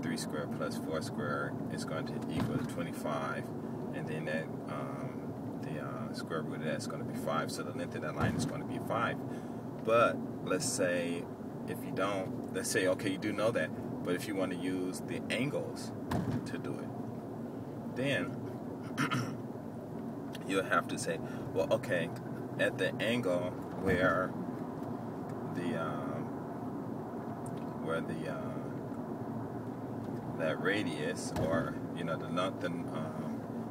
3 squared plus 4 squared is going to equal 25, and then that the square root of that is going to be 5. So the length of that line is going to be 5. But let's say if you don't, let's say okay, you do know that, but if you want to use the angles to do it, then you'll have to say, well, okay, at the angle where that radius, or the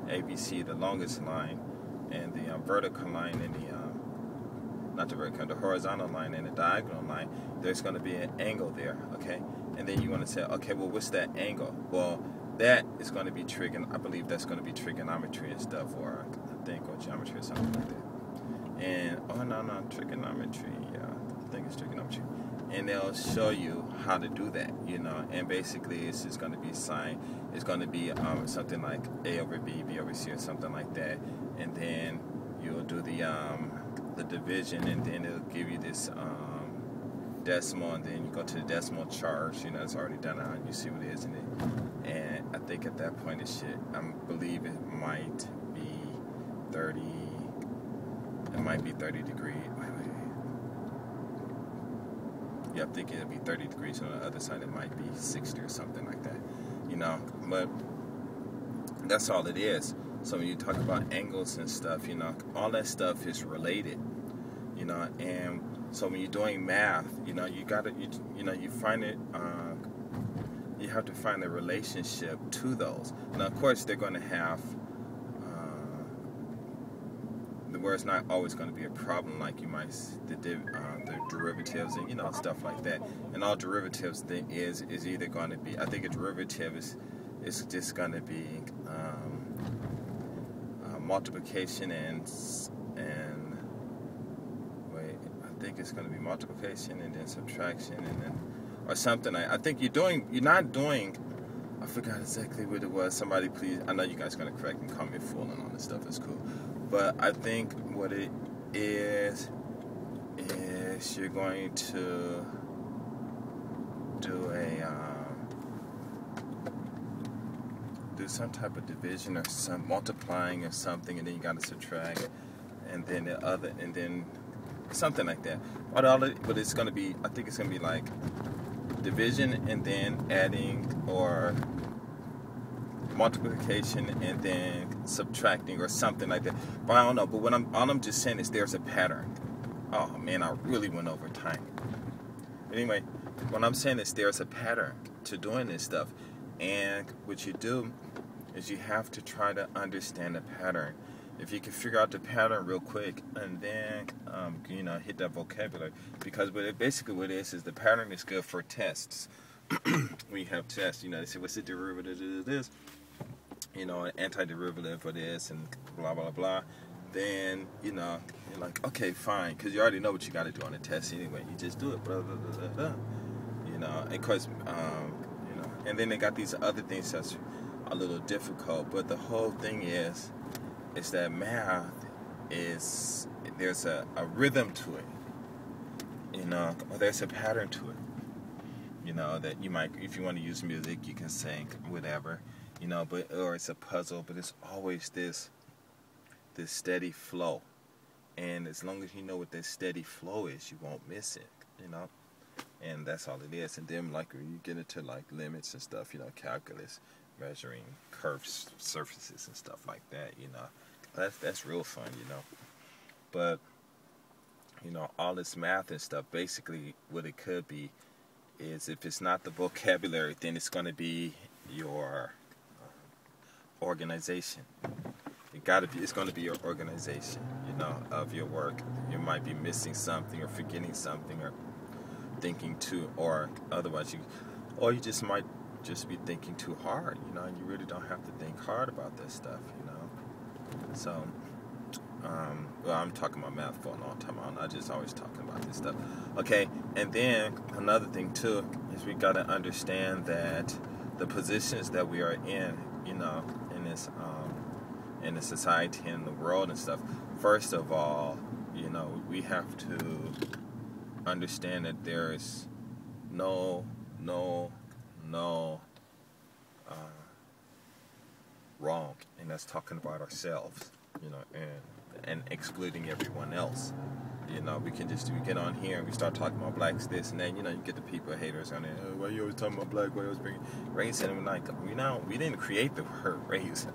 ABC, the longest line, and the vertical line, and not the vertical, the horizontal line and the diagonal line, there's going to be an angle there, okay? And then you want to say, okay, well, what's that angle? Well, that is going to be I believe that's going to be trigonometry and stuff, or I think, or geometry or something like that. And, no, trigonometry, yeah, I think it's trigonometry. And they'll show you how to do that, and basically it's just going to be sine. It's going to be something like A over B, B over C, or something like that. And then you'll do the division, and then it'll give you this decimal, and then you go to the decimal chart, it's already done out, and you see what it is in it. And I think at that point I believe it might be 30, it might be 30 degrees. Yeah, I think it'll be 30 degrees. On the other side, it might be 60 or something like that, But that's all it is. So when you talk about angles and stuff, all that stuff is related, And so when you're doing math, you find it. You have to find the relationship to those. Now, of course, they're going to have. Where it's not always going to be a problem, like you might the derivatives and stuff like that. And all derivatives thing is either going to be, I think a derivative is just going to be multiplication and wait, I think it's going to be multiplication and then subtraction and then or something. I think you're not doing. I forgot exactly what it was. Somebody please, I know you guys are going to correct me, call me a fool and all this stuff. It's cool. But I think what it is you're going to do do some type of division or some multiplying or something, and then you got to subtract, and then the other, and then something like that. But it's going to be, I think it's going to be like division and then adding, or multiplication and then subtracting or something like that. But I don't know. But all I'm just saying is there's a pattern. Oh man, I really went over time. Anyway, what I'm saying is there's a pattern to doing this stuff. And what you do is you have to try to understand the pattern. If you can figure out the pattern real quick and then, hit that vocabulary. Because what it is the pattern is good for tests. When you have tests, they say, what's the derivative of this? An antiderivative of this and blah, blah, blah. Then, you're like, okay, fine. Because you already know what you got to do on the test anyway. You just do it, blah, blah, blah, blah, blah. And of course, and then they got these other things that's a little difficult. But the whole thing is that math there's a rhythm to it. Or there's a pattern to it. That you might, if you want to use music, you can sing, whatever, or it's a puzzle, but it's always this steady flow. And as long as you know what that steady flow is, you won't miss it, and that's all it is. And then, like, when you get into, like, limits and stuff, calculus, measuring curves, surfaces, and stuff like that, that's real fun, But, all this math and stuff, basically what it could be is, if it's not the vocabulary, then it's going to be your organization. It's going to be your organization, of your work. You might be missing something or forgetting something or thinking too, or otherwise you just might just be thinking too hard, and you really don't have to think hard about this stuff, So, well, I'm talking about math for a long time. I'm not just always talking about this stuff. Okay, and then another thing too is we got to understand that the positions that we are in, in the society and the world and stuff. First of all, we have to understand that there's no as talking about ourselves, and excluding everyone else. We get on here and we start talking about blacks, this and that. You get the people haters on it. Oh, why you always talking about black? Why you always bringing race? And we're like, we didn't create the word race.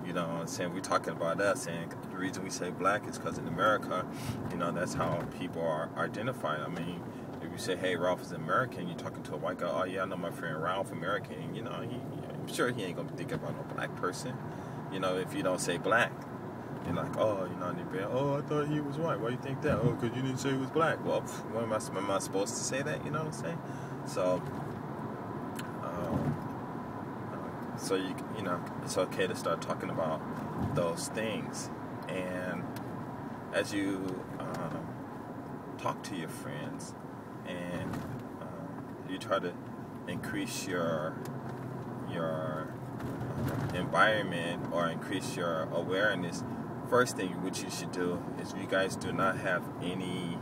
You know what I'm saying? We're talking about us, and the reason we say black is because in America, that's how people are identified. I mean, if you say, hey, Ralph is American, you're talking to a white guy, oh yeah, I know my friend Ralph American. I'm sure he ain't gonna think about no black person. If you don't say black. You're like, oh, I thought he was white. Why you think that? Oh, because you didn't say he was black. Well, what am I supposed to say that? You know what I'm saying? So, it's okay to start talking about those things. And as you talk to your friends and you try to increase your environment or increase your awareness, first thing what you should do is, if you guys do not have any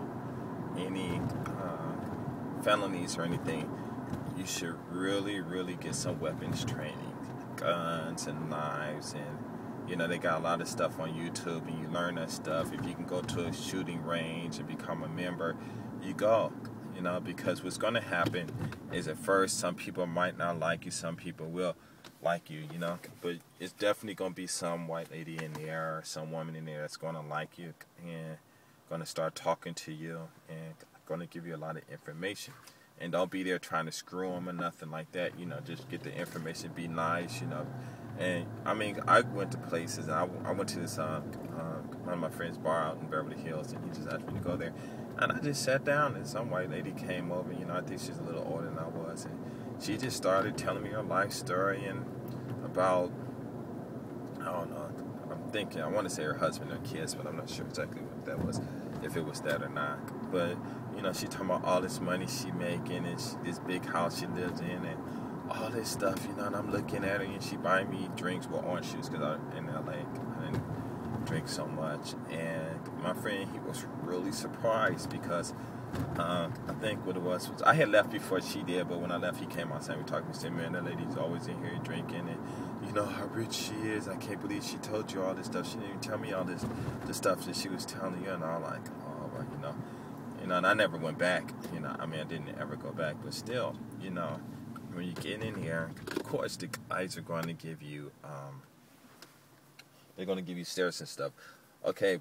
felonies or anything, you should really, really get some weapons training, guns and knives, and they got a lot of stuff on YouTube, and you learn that stuff. If you can go to a shooting range and become a member, you go. Because what's going to happen is, at first, some people might not like you, some people will like you, but it's definitely going to be some white lady in there or some woman in there that's going to like you and going to start talking to you and going to give you a lot of information. And don't be there trying to screw them or nothing like that. Just get the information, be nice, And I mean, I went to places, and I went to this one of my friends' bar out in Beverly Hills, and he just asked me to go there. And I just sat down, and some white lady came over. I think she's a little older than I was, and she just started telling me her life story and about, I don't know, I want to say her husband or kids, but I'm not sure exactly what that was, if it was that or not. But, she talking about all this money she making, and this big house she lives in, and all this stuff, and I'm looking at her, and she buying me drinks with orange juice, because I'm in LA, I didn't drink so much. And my friend, he was really surprised, because I think what it was I had left before she did, but when I left, he came outside. We talked. He said, "Man, that lady's always in here drinking, and you know how rich she is. I can't believe she told you all this stuff. She didn't even tell me all the stuff that she was telling you." And I'm like, "Oh, well, and I never went back. I didn't ever go back, but still, when you get in here, of course, the guys are going to give you, they're going to give you stares and stuff." Okay,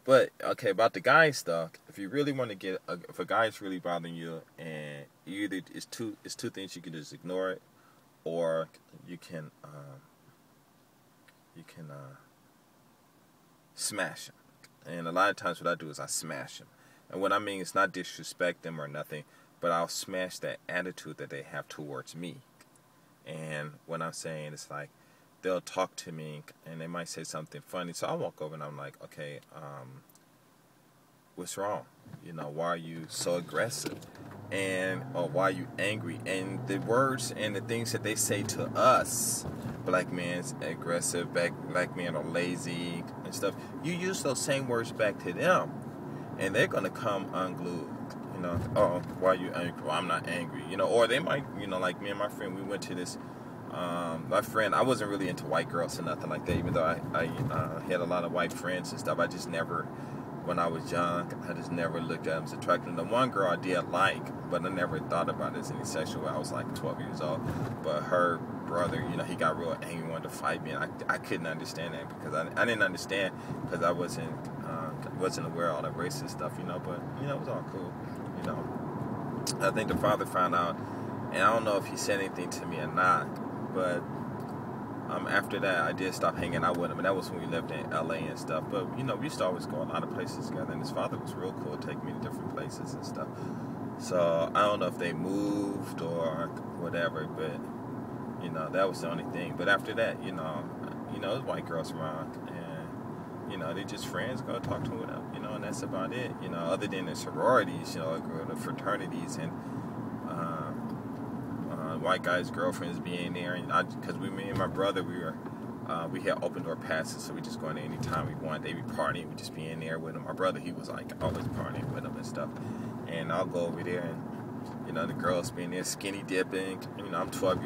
about the guy stuff. If you really want to get, if a guy's really bothering you, and it's two things: you can just ignore it, or you can smash him. And a lot of times, what I do is I smash him. And what I mean is not disrespect them or nothing, but I'll smash that attitude that they have towards me. And what I'm saying is, like, they'll talk to me and they might say something funny. So I walk over and I'm like, okay, what's wrong? Why are you so aggressive? Or why are you angry? And the words and the things that they say to us, black man's aggressive, black men are lazy and stuff, you use those same words back to them, and they're going to come unglued. Oh, why are you angry? Well, I'm not angry. Or they might, like me and my friend, we went to this, my friend, I wasn't really into white girls or nothing like that, even though I had a lot of white friends and stuff. I just never, when I was young, I just never looked at them as attractive. The one girl I did like, but I never thought about it as any sexual way. I was like 12 years old. But her brother, he got real angry, wanted to fight me, and I couldn't understand that, because I didn't understand, because I wasn't aware of all that racist stuff, but, it was all cool, I think the father found out, and I don't know if he said anything to me or not, but after that, I did stop hanging out with him, and that was when we lived in LA and stuff. But we used to always go a lot of places together, and his father was real cool, taking me to different places and stuff. So I don't know if they moved or whatever, but that was the only thing. But after that, there's white girls around, and they just friends, go talk to them, and that's about it. Other than the sororities, the fraternities, and white guys' girlfriends being there, and because me and my brother, we had open door passes, so we just go in there anytime we want. They be partying, we just be in there with them. My brother, he was like always partying with them and stuff, and I'll go over there, and the girls being there skinny dipping. I'm 12